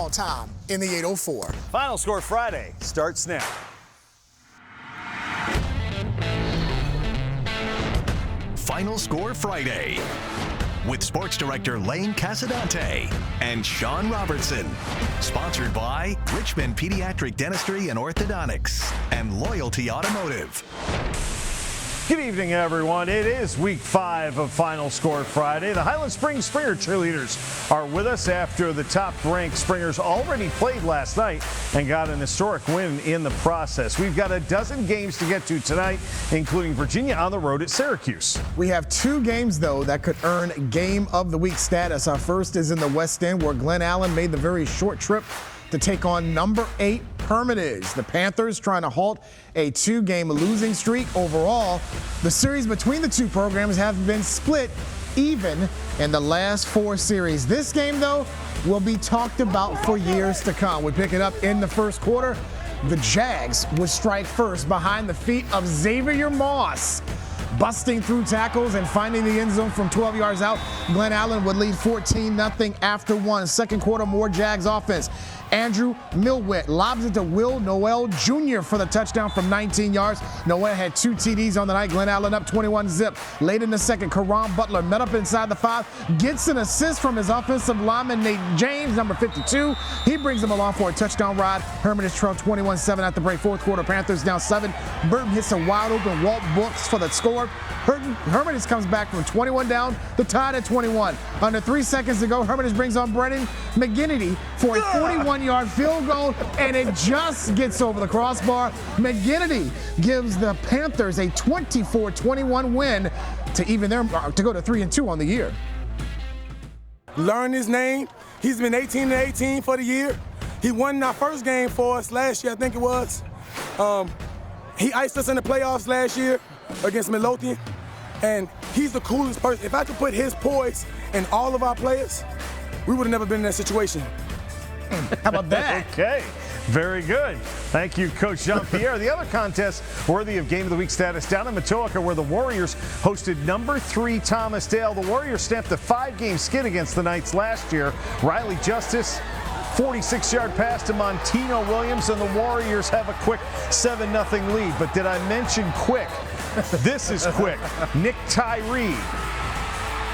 all time in the 804. Final Score Friday starts now. Final Score Friday with Sports Director Lane Casadante and Sean Robertson. Sponsored by Richmond Pediatric Dentistry and Orthodontics and Loyalty Automotive. Good evening, everyone. It is week 5 of Final Score Friday. The Highland Springs Springer cheerleaders are with us after the top-ranked Springers already played last night and got an historic win in the process. We've got a dozen games to get to tonight, including Virginia on the road at Syracuse. We have 2 games, though, that could earn Game of the Week status. Our first is in the West End, where Glen Allen made the very short trip to take on number 8 Hermitage. The Panthers trying to halt a 2-game losing streak. Overall, the series between the two programs have been split even in the last 4 series. This game, though, will be talked about for years to come. We pick it up in the first quarter. The Jags would strike first behind the feet of Xavier Moss. Busting through tackles and finding the end zone from 12 yards out, Glen Allen would lead 14-0 after 1. Second quarter, more Jags offense. Andrew Milwett lobs it to Will Noel Jr. for the touchdown from 19 yards. Noel had 2 TDs on the night. Glen Allen up 21-zip. Late in the second, Karan Butler met up inside the 5, gets an assist from his offensive lineman, Nate James, number 52. He brings him along for a touchdown ride. Hermitage trailed 21-7 at the break. Fourth quarter, Panthers down 7. Burton hits a wide open Walt Brooks for the score. Hermitage comes back from 21 down to tied at 21. Under 3 seconds to go, Hermitage brings on Brennan McGinnity for a 41-yard field goal, and it just gets over the crossbar. McGinnity gives the Panthers a 24-21 win to even to go to 3-2 on the year. Learn his name. He's been 18-18 for the year. He won our first game for us last year, I think it was. He iced us in the playoffs last year against Midlothian, and he's the coolest person. If I could put his poise in all of our players, we would have never been in that situation. How about that? Okay, very good. Thank you, Coach Jean-Pierre. The other contest worthy of Game of the Week status down in Matoaka, where the Warriors hosted number 3 Thomas Dale. The Warriors stamped a 5-game skid against the Knights last year. Riley Justice, 46-yard pass to Montino Williams, and the Warriors have a quick 7-0 lead. But did I mention quick? This is quick. Nick Tyree,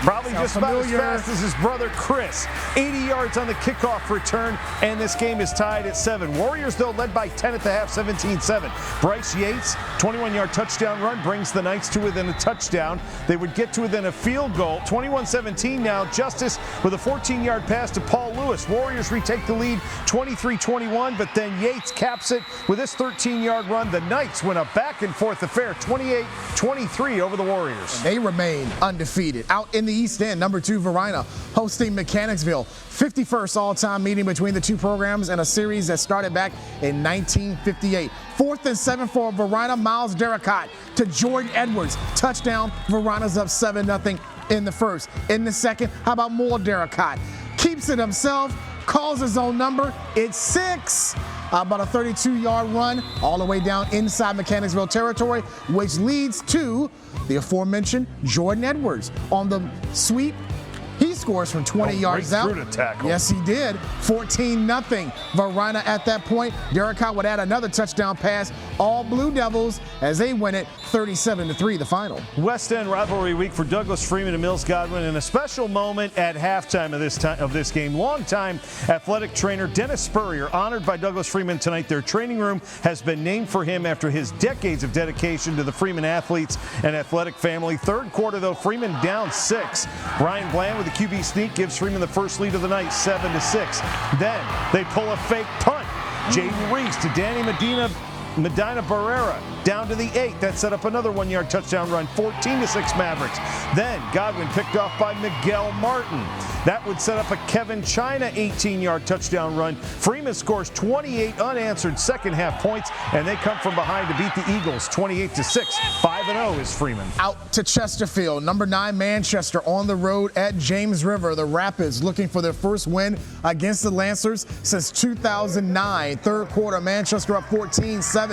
probably just about as fast as his brother Chris. 80 yards on the kickoff return, and this game is tied at 7. Warriors, though, led by 10 at the half, 17-7. Bryce Yates, 21-yard touchdown run, brings the Knights to within a touchdown. They would get to within a field goal. 21-17 now. Justice with a 14-yard pass to Paul Lewis. Warriors retake the lead 23-21, but then Yates caps it with his 13-yard run. The Knights win a back-and-forth affair, 28-23 over the Warriors. They remain undefeated. Out in the East End, number 2 Varina hosting Mechanicsville. 51st all-time meeting between the two programs in a series that started back in 1958. 4th and 7 for Varina. Miles Derricott to Jordan Edwards. Touchdown. Varina's up 7-0 in the first. In the second, how about more Derricott? Keeps it himself, calls his own number. It's 6. About a 32-yard run all the way down inside Mechanicsville territory, which leads to the aforementioned Jordan Edwards on the sweep. He scores from 20 yards out. Through the tackle. Yes, he did. 14-0. Varina at that point. Derricott would add another touchdown pass. All Blue Devils as they win it 37-3, the final. West End rivalry week for Douglas Freeman and Mills Godwin, and a special moment at halftime of this game. Longtime athletic trainer Dennis Spurrier honored by Douglas Freeman tonight. Their training room has been named for him after his decades of dedication to the Freeman athletes and athletic family. Third quarter, though, Freeman down 6. Brian Bland with the QB sneak gives Freeman the first lead of the night, 7-6. Then they pull a fake punt. Jaden Reese to Danny Medina Barrera down to the 8. That set up another 1-yard touchdown run, 14-6 Mavericks. Then Godwin picked off by Miguel Martin. That would set up a Kevin China 18-yard touchdown run. Freeman scores 28 unanswered second half points, and they come from behind to beat the Eagles 28-6. 5-0 is Freeman. Out to Chesterfield, number 9 Manchester on the road at James River. The Rapids looking for their first win against the Lancers since 2009. Third quarter, Manchester up 14-7.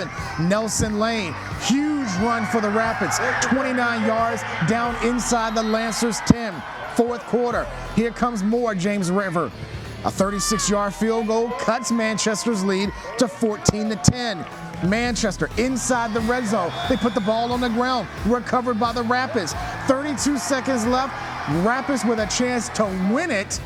Nelson Lane, huge run for the Rapids. 29 yards down inside the Lancers 10. Fourth quarter, here comes more James River. A 36-yard field goal cuts Manchester's lead to 14-10. Manchester inside the red zone. They put the ball on the ground, recovered by the Rapids. 32 seconds left. Rapids with a chance to win it,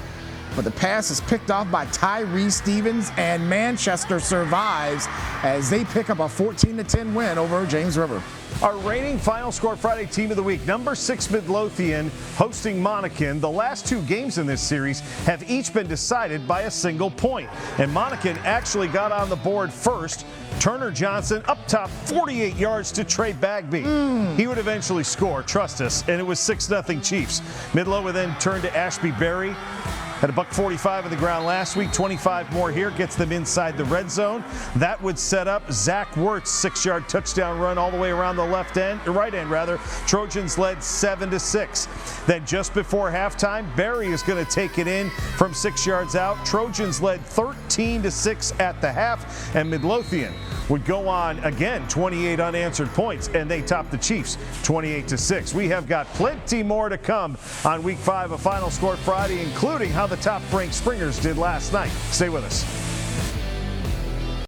but the pass is picked off by Tyree Stevens, and Manchester survives as they pick up a 14-10 win over James River. Our reigning Final Score Friday Team of the Week, number 6 Midlothian hosting Monacan. The last 2 games in this series have each been decided by a single point, and Monacan actually got on the board first. Turner Johnson up top 48 yards to Trey Bagby. He would eventually score, trust us, and it was 6-0 Chiefs. Midlo would then turn to Ashby Berry. Had a $145 on the ground last week, 25 more here, gets them inside the red zone. That would set up Zach Wirtz' 6-yard touchdown run all the way around the right end. Trojans led 7-6. Then just before halftime, Berry is going to take it in from 6 yards out. Trojans led 13-6 at the half, and Midlothian would go on again, 28 unanswered points, and they topped the Chiefs 28-6. We have got plenty more to come on Week 5 of Final Score Friday, including how the top-ranked Springers did last night. Stay with us.